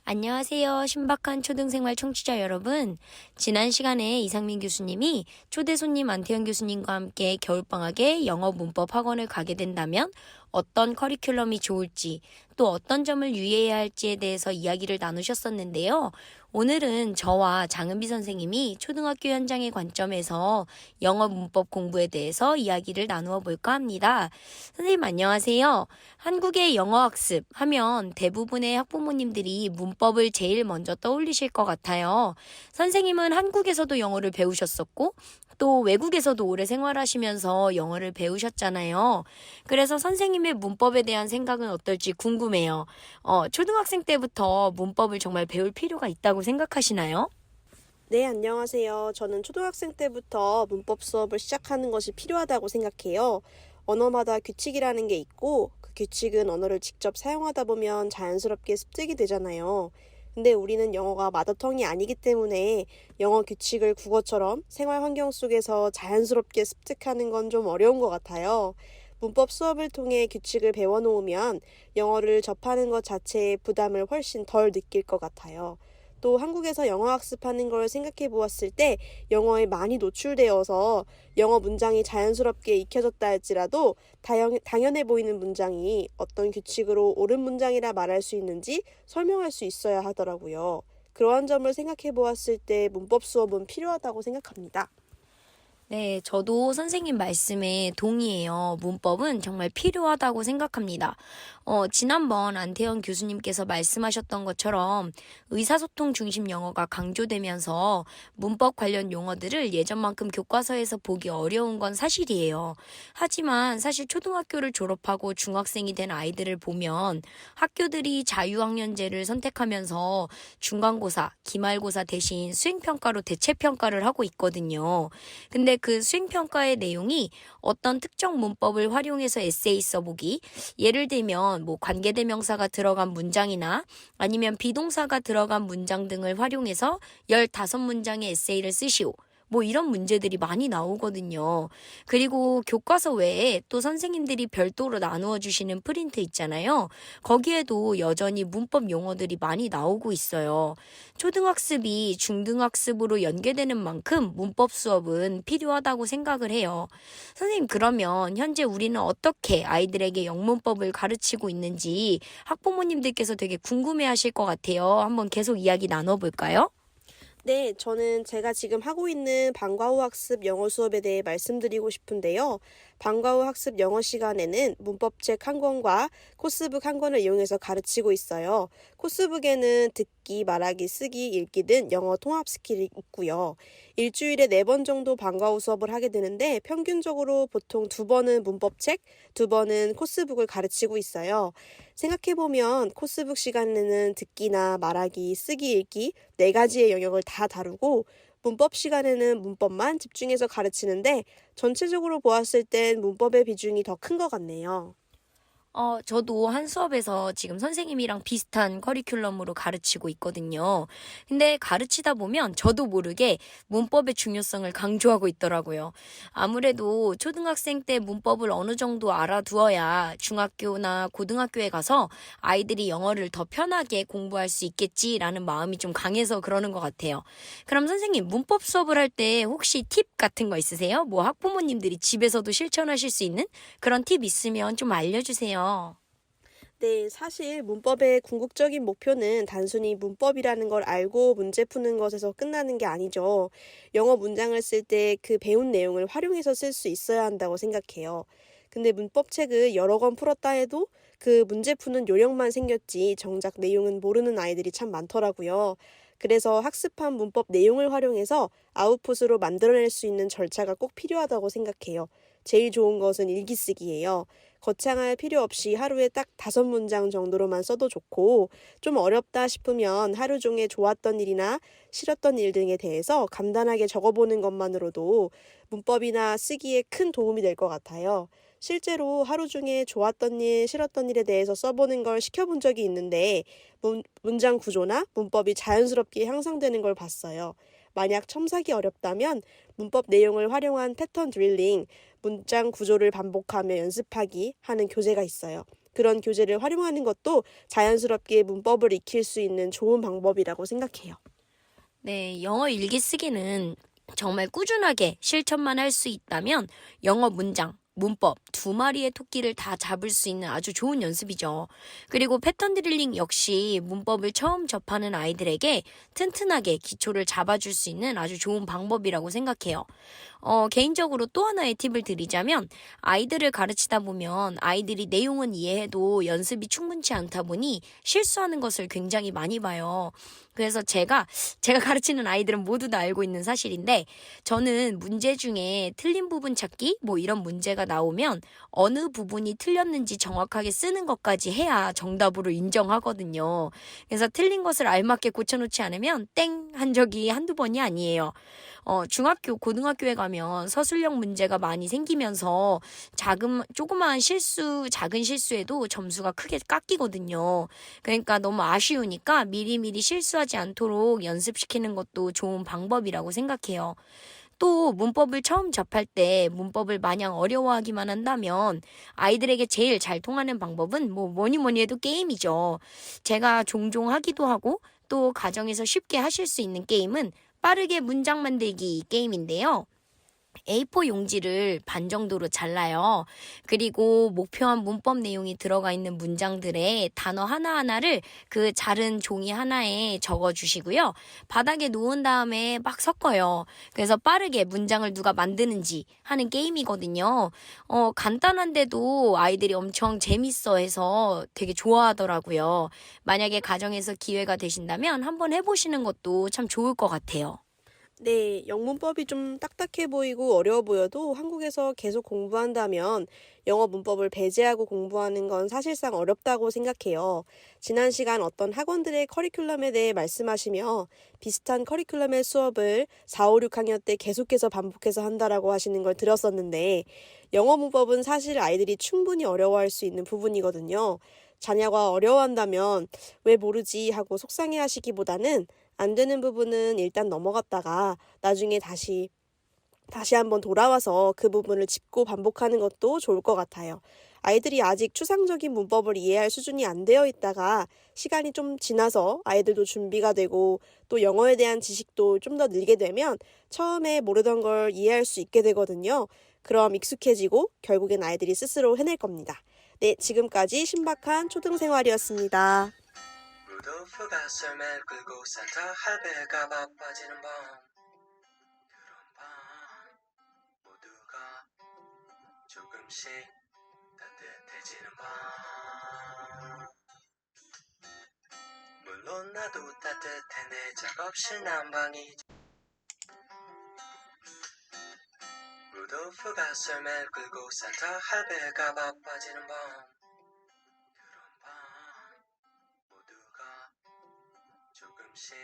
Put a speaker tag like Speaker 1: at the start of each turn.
Speaker 1: 안녕하세요. 신박한 초등생활 청취자 여러분. 지난 시간에 이상민 교수님이 초대 손님 안태현 교수님과 함께 겨울방학에 영어 문법 학원을 가게 된다면 어떤 커리큘럼이 좋을지 또 어떤 점을 유의해야 할지에 대해서 이야기를 나누셨었는데요. 오늘은 저와 장은비 선생님이 초등학교 현장의 관점에서 영어 문법 공부에 대해서 이야기를 나누어 볼까 합니다. 선생님 안녕하세요. 한국의 영어 학습 하면 대부분의 학부모님들이 문법을 제일 먼저 떠올리실 것 같아요. 선생님은 한국에서도 영어를 배우셨었고 또 외국에서도 오래 생활하시면서 영어를 배우셨잖아요. 그래서 선생님의 문법에 대한 생각은 어떨지 궁금해요. 초등학생 때부터 문법을 정말 배울 필요가 있다고 생각하시나요?
Speaker 2: 네, 안녕하세요. 저는 초등학생 때부터 문법 수업을 시작하는 것이 필요하다고 생각해요. 언어마다 규칙이라는 게 있고, 그 규칙은 언어를 직접 사용하다 보면 자연스럽게 습득이 되잖아요. 근데 우리는 영어가 마더텅이 아니기 때문에 영어 규칙을 국어처럼 생활 환경 속에서 자연스럽게 습득하는 건 좀 어려운 것 같아요. 문법 수업을 통해 규칙을 배워놓으면 영어를 접하는 것 자체의 부담을 훨씬 덜 느낄 것 같아요. 또 한국에서 영어 학습하는 걸 생각해 보았을 때 영어에 많이 노출되어서 영어 문장이 자연스럽게 익혀졌다 할지라도 당연해 보이는 문장이 어떤 규칙으로 옳은 문장이라 말할 수 있는지 설명할 수 있어야 하더라고요. 그러한 점을 생각해 보았을 때 문법 수업은 필요하다고 생각합니다.
Speaker 1: 네, 저도 선생님 말씀에 동의해요. 문법은 정말 필요하다고 생각합니다. 지난번 안태현 교수님께서 말씀하셨던 것처럼 의사소통 중심 영어가 강조되면서 문법 관련 용어들을 예전만큼 교과서에서 보기 어려운 건 사실이에요. 하지만 사실 초등학교를 졸업하고 중학생이 된 아이들을 보면 학교들이 자유학년제를 선택하면서 중간고사, 기말고사 대신 수행평가로 대체평가를 하고 있거든요. 근데 그 수행평가의 내용이 어떤 특정 문법을 활용해서 에세이 써보기, 예를 들면 뭐 관계대명사가 들어간 문장이나 아니면 비동사가 들어간 문장 등을 활용해서 15문장의 에세이를 쓰시오. 뭐 이런 문제들이 많이 나오거든요. 그리고 교과서 외에 또 선생님들이 별도로 나누어 주시는 프린트 있잖아요. 거기에도 여전히 문법 용어들이 많이 나오고 있어요. 초등학습이 중등학습으로 연계되는 만큼 문법 수업은 필요하다고 생각을 해요. 선생님, 그러면 현재 우리는 어떻게 아이들에게 영문법을 가르치고 있는지 학부모님들께서 되게 궁금해 하실 것 같아요. 한번 계속 이야기 나눠볼까요?
Speaker 2: 네, 저는 제가 지금 하고 있는 방과 후 학습 영어 수업에 대해 말씀드리고 싶은데요. 방과 후 학습 영어 시간에는 문법책 한 권과 코스북 한 권을 이용해서 가르치고 있어요. 코스북에는 듣기, 말하기, 쓰기, 읽기 등 영어 통합 스킬이 있고요. 일주일에 4번 정도 방과 후 수업을 하게 되는데 평균적으로 보통 2번은 문법책, 2번은 코스북을 가르치고 있어요. 생각해보면 코스북 시간에는 듣기나 말하기, 쓰기, 읽기 4가지의 영역을 다 다루고 문법 시간에는 문법만 집중해서 가르치는데 전체적으로 보았을 땐 문법의 비중이 더 큰 것 같네요.
Speaker 1: 저도 한 수업에서 지금 선생님이랑 비슷한 커리큘럼으로 가르치고 있거든요. 근데 가르치다 보면 저도 모르게 문법의 중요성을 강조하고 있더라고요. 아무래도 초등학생 때 문법을 어느 정도 알아두어야 중학교나 고등학교에 가서 아이들이 영어를 더 편하게 공부할 수 있겠지라는 마음이 좀 강해서 그러는 것 같아요. 그럼 선생님, 문법 수업을 할 때 혹시 팁 같은 거 있으세요? 뭐 학부모님들이 집에서도 실천하실 수 있는 그런 팁 있으면 좀 알려주세요.
Speaker 2: 네, 사실 문법의 궁극적인 목표는 단순히 문법이라는 걸 알고 문제 푸는 것에서 끝나는 게 아니죠. 영어 문장을 쓸 때 그 배운 내용을 활용해서 쓸 수 있어야 한다고 생각해요. 근데 문법책을 여러 권 풀었다 해도 그 문제 푸는 요령만 생겼지 정작 내용은 모르는 아이들이 참 많더라고요. 그래서 학습한 문법 내용을 활용해서 아웃풋으로 만들어낼 수 있는 절차가 꼭 필요하다고 생각해요. 제일 좋은 것은 일기쓰기예요. 거창할 필요 없이 하루에 딱 5문장 정도로만 써도 좋고, 좀 어렵다 싶으면 하루 중에 좋았던 일이나 싫었던 일 등에 대해서 간단하게 적어보는 것만으로도 문법이나 쓰기에 큰 도움이 될 것 같아요. 실제로 하루 중에 좋았던 일, 싫었던 일에 대해서 써보는 걸 시켜본 적이 있는데, 문장 구조나 문법이 자연스럽게 향상되는 걸 봤어요. 만약 첨삭이 어렵다면 문법 내용을 활용한 패턴 드릴링, 문장 구조를 반복하며 연습하기 하는 교재가 있어요. 그런 교재를 활용하는 것도 자연스럽게 문법을 익힐 수 있는 좋은 방법이라고 생각해요.
Speaker 1: 네, 영어 일기 쓰기는 정말 꾸준하게 실천만 할 수 있다면 영어 문장, 문법 두 마리의 토끼를 다 잡을 수 있는 아주 좋은 연습이죠. 그리고 패턴 드릴링 역시 문법을 처음 접하는 아이들에게 튼튼하게 기초를 잡아줄 수 있는 아주 좋은 방법이라고 생각해요. 개인적으로 또 하나의 팁을 드리자면 아이들을 가르치다 보면 아이들이 내용은 이해해도 연습이 충분치 않다 보니 실수하는 것을 굉장히 많이 봐요. 그래서 제가 가르치는 아이들은 모두 다 알고 있는 사실인데 저는 문제 중에 틀린 부분 찾기 뭐 이런 문제가 나오면 어느 부분이 틀렸는지 정확하게 쓰는 것까지 해야 정답으로 인정하거든요. 그래서 틀린 것을 알맞게 고쳐놓지 않으면 땡 한 적이 한두 번이 아니에요. 중학교, 고등학교에 가면 서술형 문제가 많이 생기면서 조그마한 작은 실수에도 점수가 크게 깎이거든요. 그러니까 너무 아쉬우니까 미리미리 실수하지 않도록 연습시키는 것도 좋은 방법이라고 생각해요. 또 문법을 처음 접할 때 문법을 마냥 어려워하기만 한다면 아이들에게 제일 잘 통하는 방법은 뭐니 뭐니 해도 게임이죠. 제가 종종 하기도 하고 또 가정에서 쉽게 하실 수 있는 게임은 빠르게 문장 만들기 게임인데요. A4 용지를 반 정도로 잘라요. 그리고 목표한 문법 내용이 들어가 있는 문장들의 단어 하나하나를 그 자른 종이 하나에 적어 주시고요. 바닥에 놓은 다음에 막 섞어요. 그래서 빠르게 문장을 누가 만드는지 하는 게임이거든요. 간단한데도 아이들이 엄청 재밌어 해서 되게 좋아하더라고요. 만약에 가정에서 기회가 되신다면 한번 해보시는 것도 참 좋을 것 같아요.
Speaker 2: 네, 영문법이 좀 딱딱해 보이고 어려워 보여도 한국에서 계속 공부한다면 영어 문법을 배제하고 공부하는 건 사실상 어렵다고 생각해요. 지난 시간 어떤 학원들의 커리큘럼에 대해 말씀하시며 비슷한 커리큘럼의 수업을 4, 5, 6학년 때 계속해서 반복해서 한다라고 하시는 걸 들었었는데 영어 문법은 사실 아이들이 충분히 어려워할 수 있는 부분이거든요. 자녀가 어려워한다면 왜 모르지 하고 속상해 하시기보다는 안 되는 부분은 일단 넘어갔다가 나중에 다시 한번 돌아와서 그 부분을 짚고 반복하는 것도 좋을 것 같아요. 아이들이 아직 추상적인 문법을 이해할 수준이 안 되어 있다가 시간이 좀 지나서 아이들도 준비가 되고 또 영어에 대한 지식도 좀 더 늘게 되면 처음에 모르던 걸 이해할 수 있게 되거든요. 그럼 익숙해지고 결국엔 아이들이 스스로 해낼 겁니다. 네, 지금까지 신박한 초등생활이었습니다. 루돌프가 썰매를 끌고 산타 할배가 바빠지는 밤 그런 밤 모두가 조금씩 따뜻해지는 밤 물론 나도 따뜻해 내 작업실 난방이 루돌프가 썰매를 끌고 산타 할배가 바빠지는 밤 그런 밤 모두가 조금씩